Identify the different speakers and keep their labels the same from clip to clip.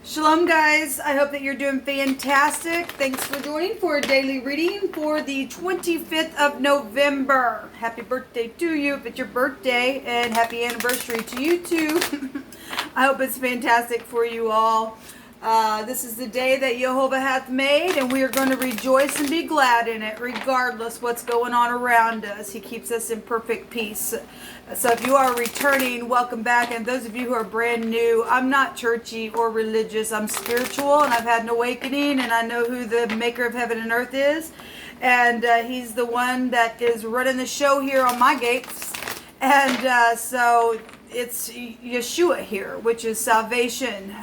Speaker 1: Shalom, guys. I hope that you're doing fantastic. Thanks for joining for a daily reading for the 25th of November. Happy birthday to you if it's your birthday, and happy anniversary to you too. I hope it's fantastic for you all. This is the day that Jehovah hath made, and we are going to rejoice and be glad in it, regardless what's going on around us. He keeps us in perfect peace. So if you are returning, welcome back. And those of you who are brand new, I'm not churchy or religious. I'm spiritual, and I've had an awakening, and I know who the maker of heaven and earth is. And he's the one that is running the show here on my gates. And so it's Yeshua here, which is salvation.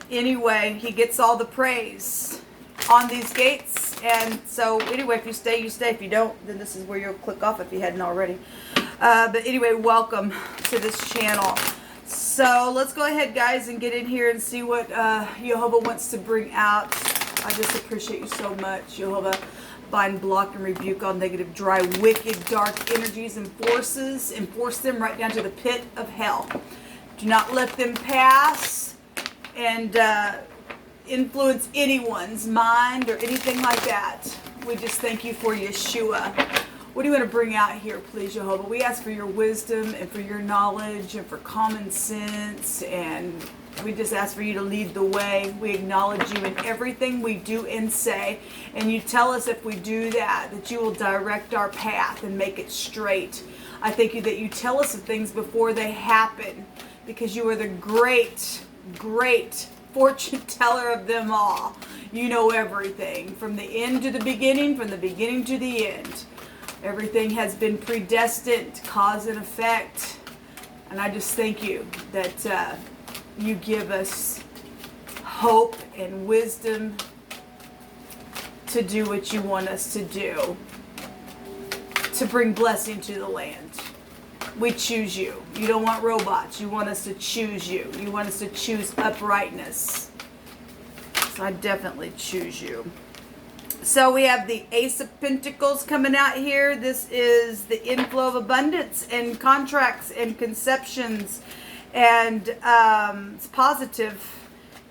Speaker 1: Anyway, he gets all the praise on these gates. And so anyway, if you stay, you stay. If you don't, then this is where you'll click off if you hadn't already. But anyway, welcome to this channel. So let's go ahead, guys, and get in here and see what Jehovah wants to bring out. I just appreciate you so much, Jehovah. Bind, block, and rebuke all negative, dry, wicked, dark energies and forces. Enforce them right down to the pit of hell. Do not let them pass and influence anyone's mind or anything like that. We just thank you for Yeshua. What do you want to bring out here, please, Jehovah? We ask for your wisdom and for your knowledge and for common sense, and we just ask for you to lead the way. We acknowledge you in everything we do and say, and you tell us if we do that you will direct our path and make it straight. I thank you that you tell us of things before they happen, because you are the great, great fortune teller of them all. You know everything, from the end to the beginning, from the beginning to the end. Everything has been predestined, cause and effect. And I just thank you that you give us hope and wisdom to do what you want us to do, to bring blessing to the land. We choose you. You don't want robots. You want us to choose you. You want us to choose uprightness. So I definitely choose you. So we have the Ace of Pentacles coming out here. This is the inflow of abundance and contracts and conceptions. And it's positive.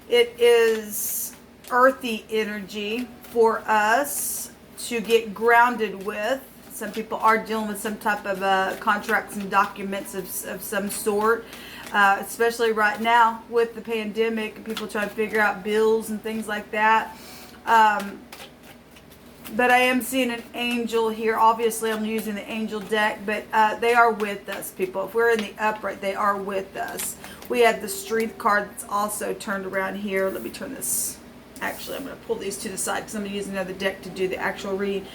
Speaker 1: It is earthy energy for us to get grounded with. Some people are dealing with some type of contracts and documents of some sort, especially right now with the pandemic and people trying to figure out bills and things like that. But I am seeing an angel here. Obviously, I'm using the angel deck, but they are with us, people. If we're in the upright, they are with us. We have the strength card that's also turned around here. Let me turn this. Actually, I'm going to pull these to the side because I'm going to use another deck to do the actual reading.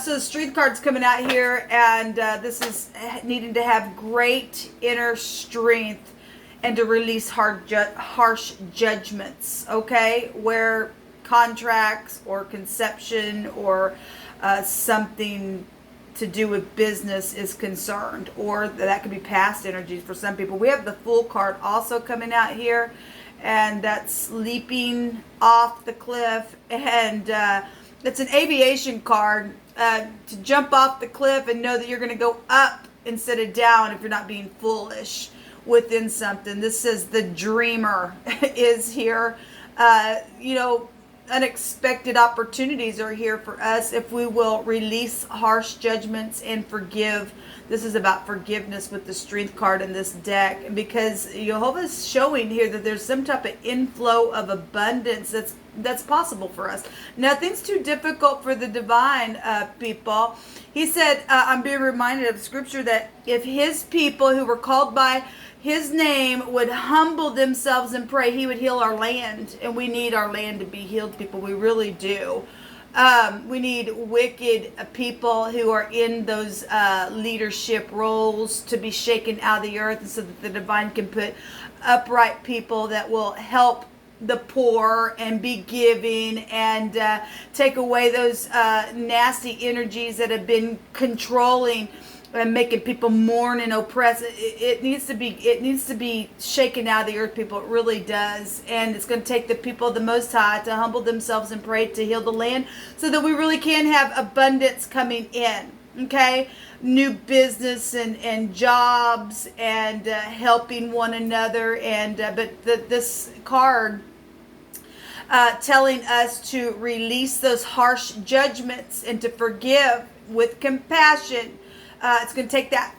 Speaker 1: So the strength card's coming out here, and this is needing to have great inner strength and to release harsh judgments, okay? Where contracts or conception or something to do with business is concerned, or that could be past energies for some people. We have the Fool card also coming out here, and that's leaping off the cliff, and it's an aviation card, to jump off the cliff and know that you're going to go up instead of down if you're not being foolish within something. This says the dreamer is here. Unexpected opportunities are here for us if we will release harsh judgments and forgive. This is about forgiveness with the strength card in this deck, because Jehovah is showing here that there's some type of inflow of abundance that's possible for us. Nothing's too difficult for the divine people. He said, I'm being reminded of scripture that if his people who were called by his name would humble themselves and pray, he would heal our land. And we need our land to be healed, people. We really do. We need wicked people who are in those leadership roles to be shaken out of the earth, and so that the divine can put upright people that will help the poor and be giving and take away those nasty energies that have been controlling and making people mourn and oppress. It needs to be shaken out of the earth, people. It really does. And it's going to take the people of the Most High to humble themselves and pray to heal the land, so that we really can have abundance coming in. Okay, new business and jobs and helping one another, and this card telling us to release those harsh judgments and to forgive with compassion. It's going to take that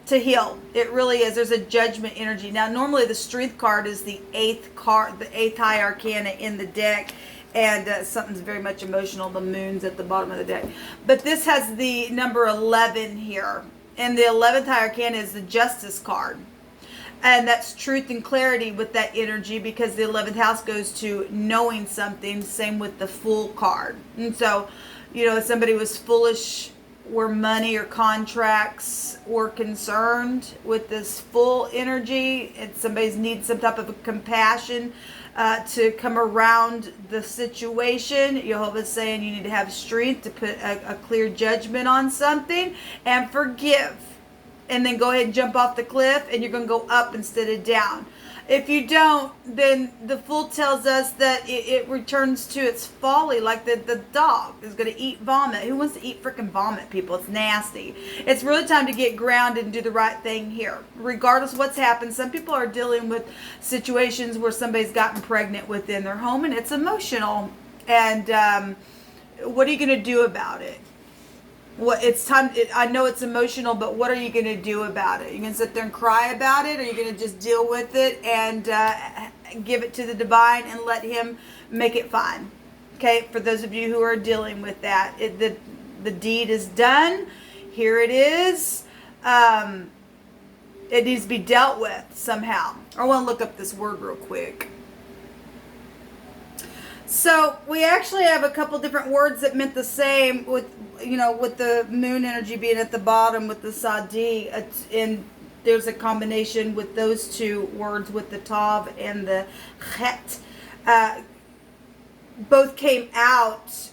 Speaker 1: to heal. It really is. There's a judgment energy. Now, normally the Strength card is the eighth card, the eighth high arcana in the deck, and something's very much emotional. The moon's at the bottom of the deck. But this has the number 11 here. And the 11th high arcana is the Justice card. And that's truth and clarity with that energy, because the 11th house goes to knowing something. Same with the Fool card. And so, you know, if somebody was foolish where money or contracts were concerned with this Fool energy, and somebody's needs some type of compassion to come around the situation, Jehovah's saying you need to have strength to put a clear judgment on something and forgive. And then go ahead and jump off the cliff, and you're going to go up instead of down. If you don't, then the Fool tells us that it returns to its folly, like the dog is going to eat vomit. Who wants to eat freaking vomit, people? It's nasty. It's really time to get grounded and do the right thing here. Regardless of what's happened, some people are dealing with situations where somebody's gotten pregnant within their home, and it's emotional. And what are you going to do about it? It's time. I know it's emotional, but what are you going to do about it? You're going to sit there and cry about it, or you're going to just deal with it and give it to the divine and let him make it fine? Okay, for those of you who are dealing with that, the deed is done. Here it is. It needs to be dealt with somehow. I want to look up this word real quick. So we actually have a couple different words that meant the same, with with the moon energy being at the bottom with the Sadi, and there's a combination with those two words with the Tav and the Chet. Both came out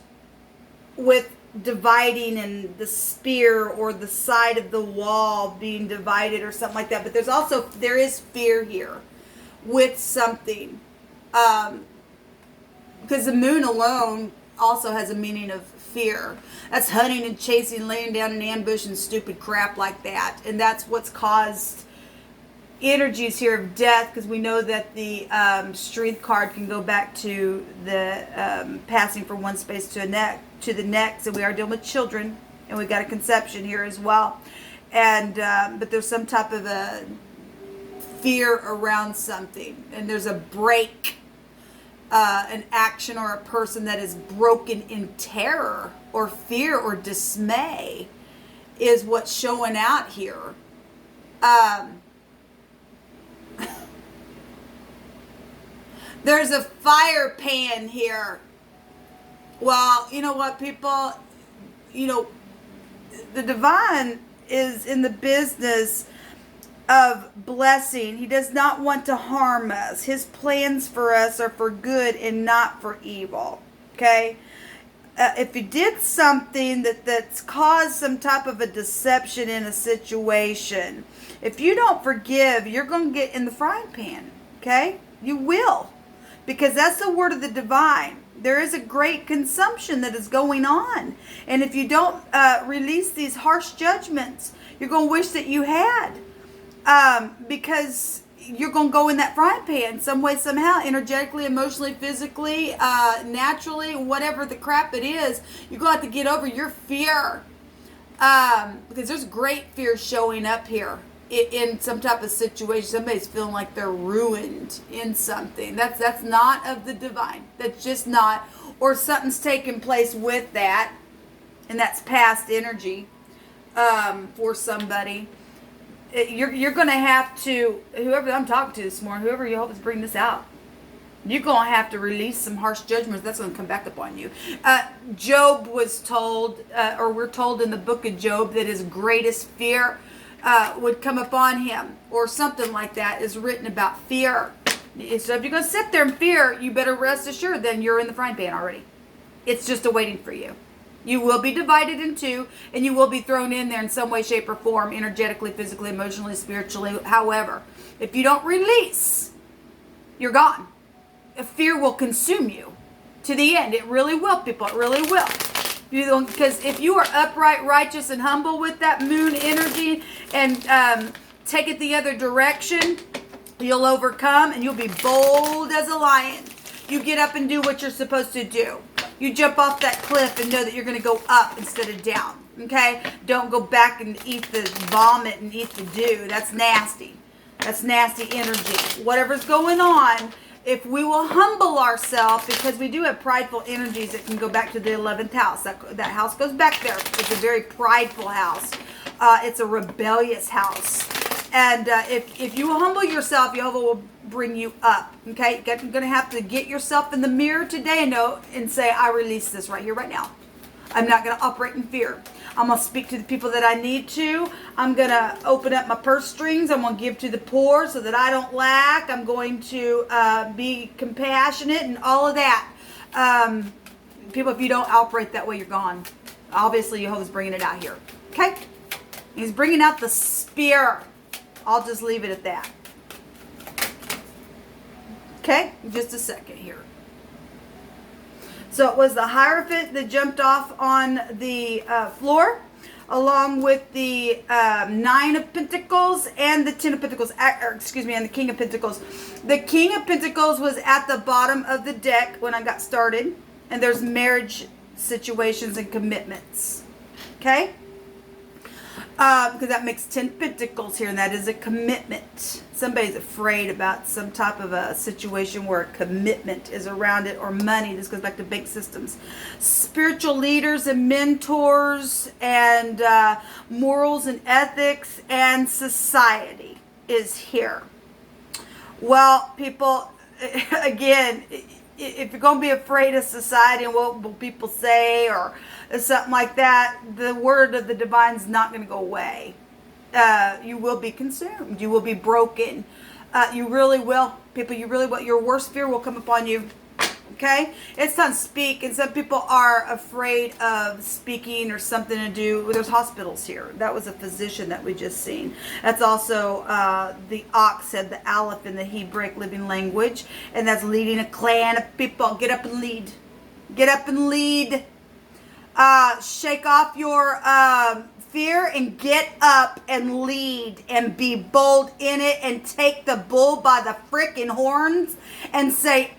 Speaker 1: with dividing, and the spear or the side of the wall being divided or something like that. But there is fear here with something. Because the moon alone also has a meaning of fear. That's hunting and chasing, laying down an ambush and stupid crap like that. And that's what's caused energies here of death, because we know that the Strength card can go back to the passing from one space to the next. And we are dealing with children, and we got a conception here as well. And but there's some type of a fear around something, and there's a break. An action or a person that is broken in terror or fear or dismay is what's showing out here. There's a fire pan here. Well, you know what, people? The divine is in the business of blessing. He does not want to harm us. His plans for us are for good and not for evil. Okay? If you did something that's caused some type of a deception in a situation, if you don't forgive, you're going to get in the frying pan. Okay? You will. Because that's the word of the divine. There is a great consumption that is going on. And if you don't release these harsh judgments, you're going to wish that you had. Because you're going to go in that frying pan some way, somehow, energetically, emotionally, physically, naturally, whatever the crap it is. You're going to have to get over your fear. Because there's great fear showing up here in some type of situation. Somebody's feeling like they're ruined in something. That's not of the divine. That's just not. Or something's taking place with that. And that's past energy for somebody. You're going to have to, whoever I'm talking to this morning, whoever you hope is bringing this out, you're going to have to release some harsh judgments. That's going to come back upon you. Job was told, or we're told in the book of Job, that his greatest fear would come upon him, or something like that is written about fear. So if you're going to sit there in fear, you better rest assured then you're in the frying pan already. It's just awaiting for you. You will be divided in two, and you will be thrown in there in some way, shape, or form, energetically, physically, emotionally, spiritually. However, if you don't release, you're gone. Fear will consume you to the end. It really will, people. It really will. Because if you are upright, righteous, and humble with that moon energy and take it the other direction, you'll overcome and you'll be bold as a lion. You get up and do what you're supposed to do. You jump off that cliff and know that you're going to go up instead of down. Okay? Don't go back and eat the vomit and eat the dew. That's nasty. That's nasty energy. Whatever's going on, if we will humble ourselves, because we do have prideful energies that can go back to the 11th house. That house goes back there. It's a very prideful house. It's a rebellious house. And if you will humble yourself, Jehovah will bring you up. Okay? You're going to have to get yourself in the mirror today and say, I release this right here, right now. I'm not going to operate in fear. I'm going to speak to the people that I need to. I'm going to open up my purse strings. I'm going to give to the poor so that I don't lack. I'm going to be compassionate and all of that. People, if you don't operate that way, you're gone. Obviously, Jehovah's bringing it out here. Okay? He's bringing out the spear. I'll just leave it at that. Okay? Just a second here. So it was the Hierophant that jumped off on the floor, along with the 9 of Pentacles and the 10 of Pentacles, and the King of Pentacles. The King of Pentacles was at the bottom of the deck when I got started, and there's marriage situations and commitments. Okay? Because that makes 10 Pentacles here, and that is a commitment. Somebody's afraid about some type of a situation where a commitment is around it, or money. This goes back to bank systems. Spiritual leaders and mentors, and morals and ethics, and society is here. Well, people, again, if you're going to be afraid of society and what will people say or something like that, the word of the divine is not going to go away. You will be consumed. You will be broken. You really will. People, you really will. Your worst fear will come upon you. Okay? It's time to speak, and some people are afraid of speaking or something to do. There's hospitals here. That was a physician that we just seen. That's also the ox said the aleph in the Hebraic living language, and that's leading a clan of people. Get up and lead. Get up and lead. Shake off your fear and get up and lead and be bold in it and take the bull by the frickin' horns and say,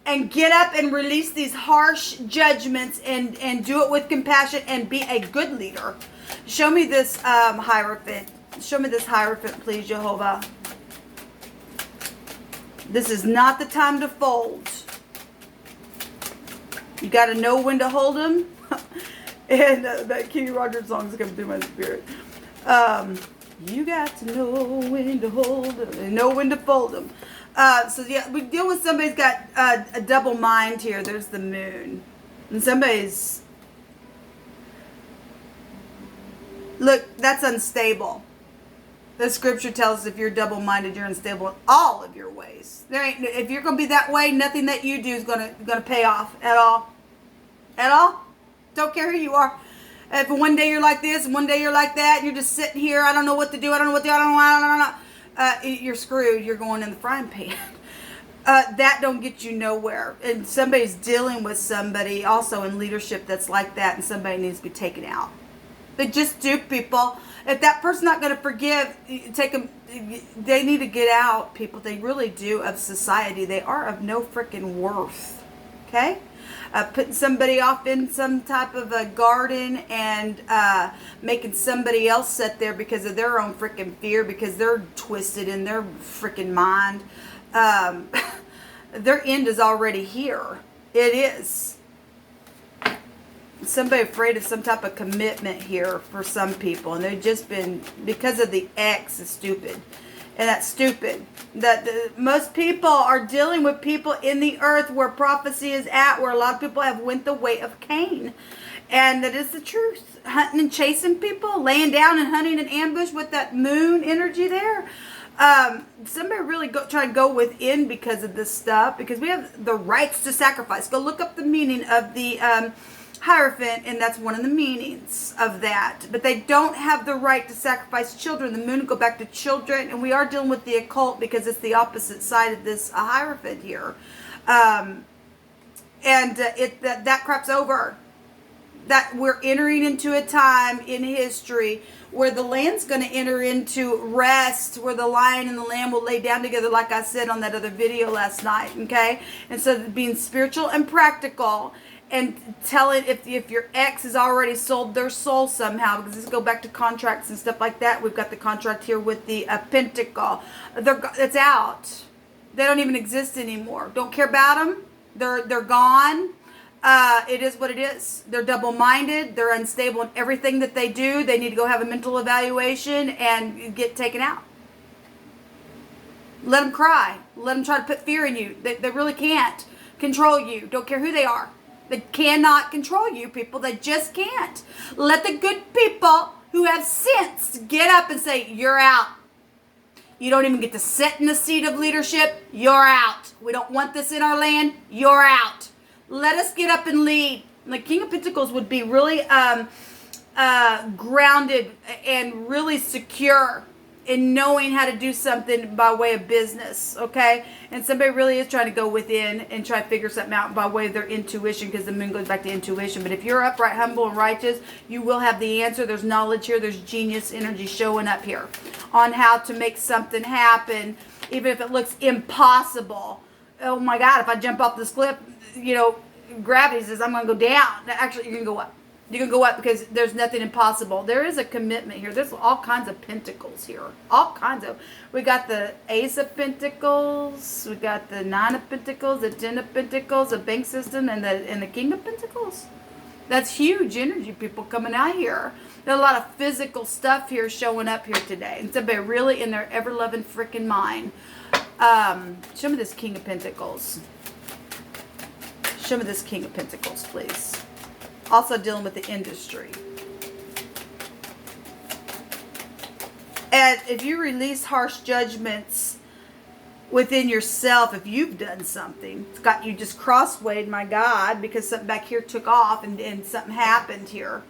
Speaker 1: and get up and release these harsh judgments and do it with compassion and be a good leader. Show me this Hierophant. Show me this Hierophant, please, Jehovah. This is not the time to fold. You got to know when to hold them. And that Kenny Rogers song is coming through my spirit. You got to know when to hold them and know when to fold them. So yeah, we deal with somebody's got a double mind here. There's the moon. And somebody's... Look, that's unstable. The scripture tells us if you're double-minded, you're unstable in all of your ways. There ain't, if you're going to be that way, nothing that you do is going to pay off at all. At all. Don't care who you are. If one day you're like this and one day you're like that, and you're just sitting here, I don't know what to do, I don't know what to do, I don't know. You're screwed. You're going in the frying pan. That don't get you nowhere. And somebody's dealing with somebody also in leadership that's like that, and somebody needs to be taken out. But just do, people. If that person's not going to forgive, take them. They need to get out, people. They really do, of society. They are of no freaking worth. Okay? Putting somebody off in some type of a garden and making somebody else sit there because of their own freaking fear, because they're twisted in their freaking mind. Their end is already here. It is. Somebody afraid of some type of commitment here for some people, and they've just been, because of the X is stupid, and that's stupid. Most people are dealing with people in the earth where prophecy is at, where a lot of people have went the way of Cain, and that is the truth. Hunting and chasing people, laying down and hunting an ambush with that moon energy there. Somebody really try to go within because of this stuff, because we have the rights to sacrifice. Go look up the meaning of the Hierophant, and that's one of the meanings of that. But they don't have the right to sacrifice children. The moon go back to children, and we are dealing with the occult because it's the opposite side of this Hierophant here. That crap's over. that we're entering into a time in history where the land's going to enter into rest, where the lion and the lamb will lay down together, like I said on that other video last night, okay? And so being spiritual and practical, and telling if your ex has already sold their soul somehow, because let's go back to contracts and stuff like that. We've got the contract here with the pentacle. It's out. They don't even exist anymore. Don't care about them. They're gone. It is what it is. They're double-minded. They're unstable in everything that they do. They need to go have a mental evaluation and get taken out. Let them cry. Let them try to put fear in you. They really can't control you. Don't care who they are. They cannot control you, people. They just can't. Let the good people who have sense get up and say, you're out. You don't even get to sit in the seat of leadership. You're out. We don't want this in our land. You're out. Let us get up and lead. The King of Pentacles would be really grounded and really secure in knowing how to do something by way of business, okay? And somebody really is trying to go within and try to figure something out by way of their intuition, because the moon goes back to intuition. But if you're upright, humble, and righteous, you will have the answer. There's knowledge here. There's genius energy showing up here on how to make something happen, even if it looks impossible. Oh my God, if I jump off this cliff, you know, gravity says I'm going to go down. Actually, you're going to go up. You can go up because there's nothing impossible. There is a commitment here. There's all kinds of pentacles here. All kinds of. We got the Ace of Pentacles. We got the Nine of Pentacles, the Ten of Pentacles, the bank system, and the King of Pentacles. That's huge energy, people coming out here. There's a lot of physical stuff here showing up here today. And somebody really in their ever-loving freaking mind. Show me this King of Pentacles. Show me this King of Pentacles, please. Also dealing with the industry. And if you release harsh judgments within yourself, if you've done something, it's got you just crosswayed, my God, because something back here took off and something happened here,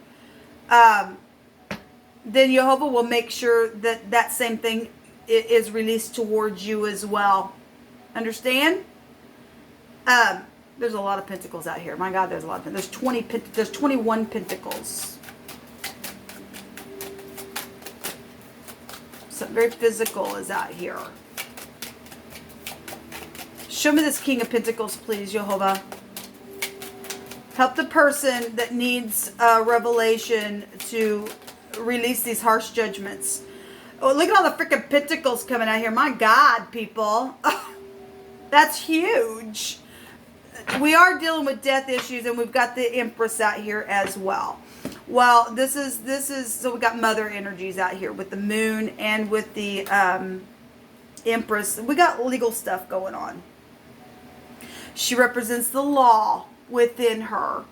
Speaker 1: then Jehovah will make sure that that same thing is released towards you as well. Understand? There's a lot of pentacles out here. My God, there's a lot of pentacles. There's 21 pentacles. Something very physical is out here. Show me this King of Pentacles, please, Jehovah. Help the person that needs revelation to release these harsh judgments. Oh, look at all the freaking pentacles coming out here. My God, people. Oh, that's huge. We are dealing with death issues, and we've got the Empress out here as well. Well, this is so we got mother energies out here with the moon and with the Empress. We got legal stuff going on. She represents the law within her.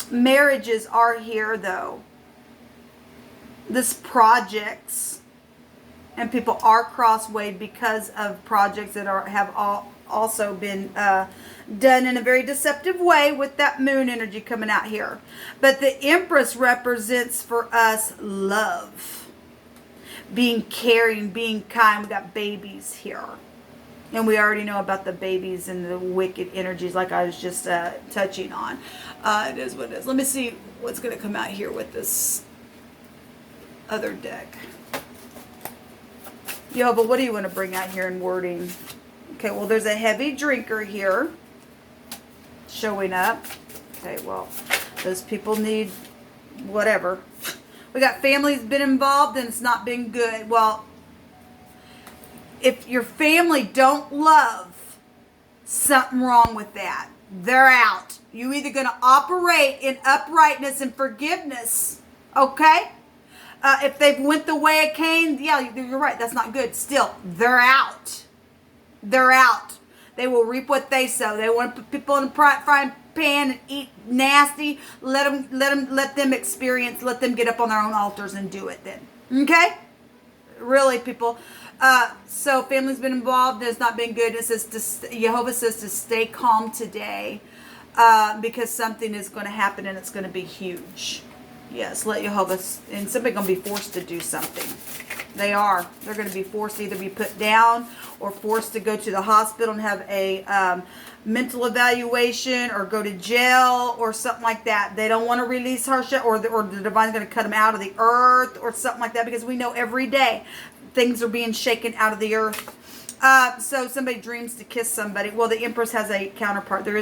Speaker 1: Marriages are here, though. This projects, and people are crosswayed because of projects that have also been done in a very deceptive way with that moon energy coming out here. But the Empress represents for us love, being caring, being kind. We got babies here. And we already know about the babies and the wicked energies like I was just touching on. It is what it is. Let me see what's going to come out here with this other deck. Yo, but what do you want to bring out here in wording? Okay, well, there's a heavy drinker here showing up. Okay, well, those people need whatever. We got families been involved and it's not been good. Well, if your family don't love, something wrong with that. They're out. You're either going to operate in uprightness and forgiveness, okay? If they've went the way of Cain, yeah, you're right. That's not good. Still, they're out. They're out. They will reap what they sow. They want to put people in a frying pan and eat nasty. Let them experience. Let them get up on their own altars and do it then. Okay? Really, people. So family's been involved and it's not been good. It says Jehovah says to stay calm today because something is going to happen and it's going to be huge. Yes, let Jehovah, and somebody's going to be forced to do something. They are. They're going to be forced to either be put down or forced to go to the hospital and have a mental evaluation or go to jail or something like that. They don't want to release her, or the divine's going to cut them out of the earth or something like that, because we know every day things are being shaken out of the earth. So somebody dreams to kiss somebody. Well, the Empress has a counterpart. There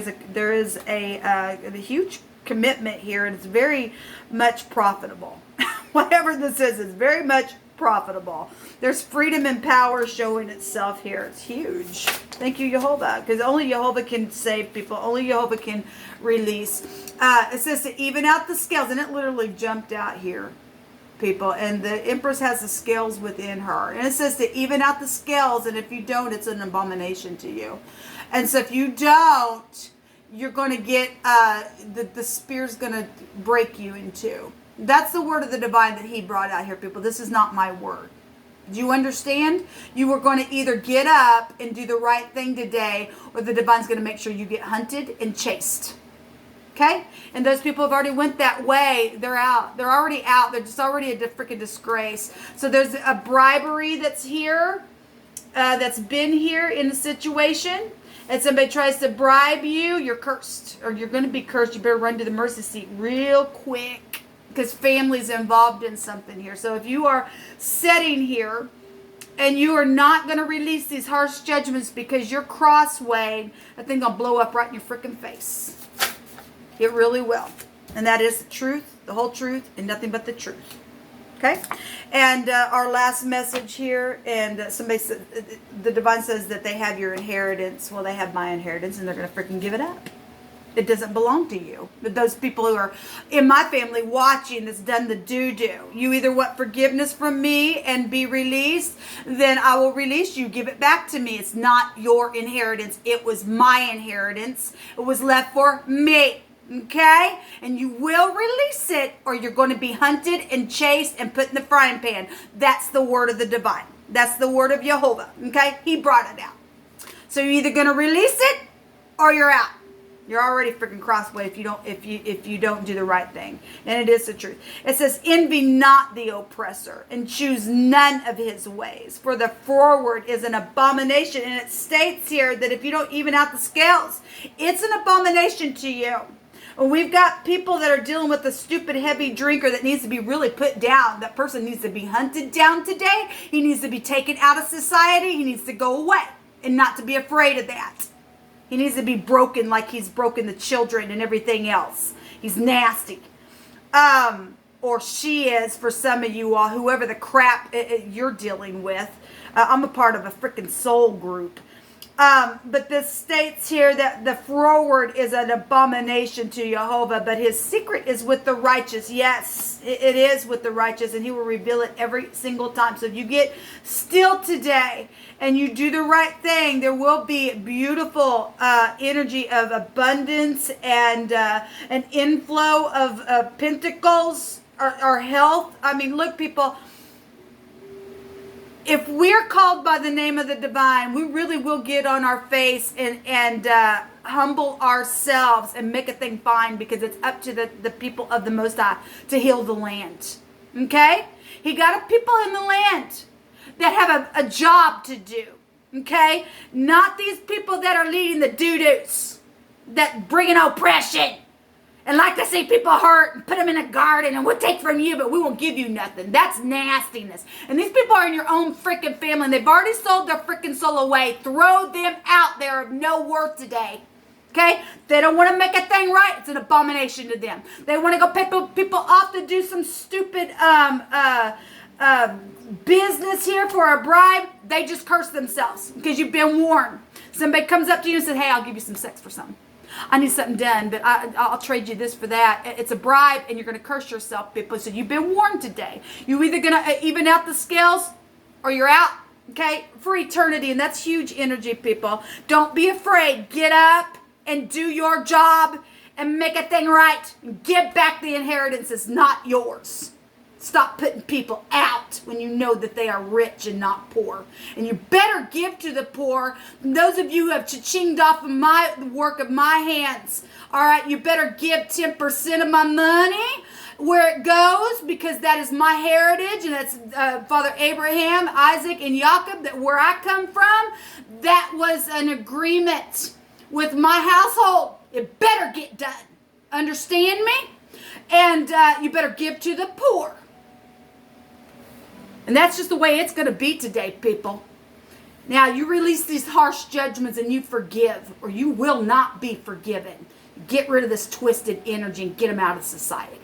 Speaker 1: is a huge commitment here, and it's very much profitable. Whatever this is very much profitable. There's freedom and power showing itself here. It's huge. Thank you, Jehovah, because only Jehovah can save people. Only Jehovah can release. It says to even out the scales, and it literally jumped out here, people. And the Empress has the scales within her, and it says to even out the scales. And if you don't, it's an abomination to you. And so if you don't, you're going to get the spear's going to break you in two. That's the word of the divine that he brought out here, people. This is not my word. Do you understand? You are going to either get up and do the right thing today, or the divine's going to make sure you get hunted and chased. Okay? And those people have already went that way. They're out. They're already out. They're just already a freaking disgrace. So there's a bribery that's here, that's been here in the situation. And somebody tries to bribe you, you're cursed. Or you're going to be cursed. You better run to the mercy seat real quick, because family's involved in something here. So if you are sitting here and you are not going to release these harsh judgments because you're crosswayed, that thing going to blow up right in your freaking face. It really will. And that is the truth, the whole truth, and nothing but the truth. Okay? And our last message here, and somebody said, the divine says that they have your inheritance. Well, they have my inheritance, and they're going to freaking give it up. It doesn't belong to you. But those people who are in my family watching that's done the doo-doo. You either want forgiveness from me and be released, then I will release you. Give it back to me. It's not your inheritance. It was my inheritance. It was left for me. Okay? And you will release it, or you're going to be hunted and chased and put in the frying pan. That's the word of the divine. That's the word of Jehovah. Okay? He brought it out. So you're either going to release it or you're out. You're already freaking crossway if you don't do the right thing. And it is the truth. It says, envy not the oppressor, and choose none of his ways. For the froward is an abomination. And it states here that if you don't even out the scales, it's an abomination to you. And we've got people that are dealing with a stupid heavy drinker that needs to be really put down. That person needs to be hunted down today. He needs to be taken out of society. He needs to go away, and not to be afraid of that. He needs to be broken like he's broken the children and everything else. He's nasty. Or she is, for some of you all, whoever the crap you're dealing with. I'm a part of a freaking soul group. But this states here that the froward is an abomination to Jehovah, but his secret is with the righteous. Yes, it is with the righteous, and he will reveal it every single time. So if you get still today and you do the right thing, there will be beautiful energy of abundance and an inflow of pentacles or health. I mean, look, people, if we're called by the name of the divine, we really will get on our face and humble ourselves and make a thing fine, because it's up to the people of the Most High to heal the land. Okay? He got a people in the land that have a job to do. Okay? Not these people that are leading the doo-doos, that bring in oppression and like to see people hurt and put them in a garden, and we'll take from you, but we won't give you nothing. That's nastiness. And these people are in your own freaking family, and they've already sold their freaking soul away. Throw them out. They're of no worth today. Okay? They don't want to make a thing right. It's an abomination to them. They want to go pay people off to do some stupid business here for a bribe. They just curse themselves because you've been warned. Somebody comes up to you and says, hey, I'll give you some sex for something. I need something done, but I'll trade you this for that. It's a bribe, and you're going to curse yourself, people. So you've been warned today. You're either going to even out the scales, or you're out, okay, for eternity. And that's huge energy, people. Don't be afraid. Get up and do your job and make a thing right. And give back the inheritance. It's not yours. Stop putting people out when you know that they are rich and not poor. And you better give to the poor. And those of you who have cha-chinged off of the work of my hands, all right, you better give 10% of my money where it goes, because that is my heritage, and that's Father Abraham, Isaac, and Jacob, that where I come from. That was an agreement with my household. It better get done. Understand me? And you better give to the poor. And that's just the way it's going to be today, people. Now, you release these harsh judgments and you forgive, or you will not be forgiven. Get rid of this twisted energy and get them out of society.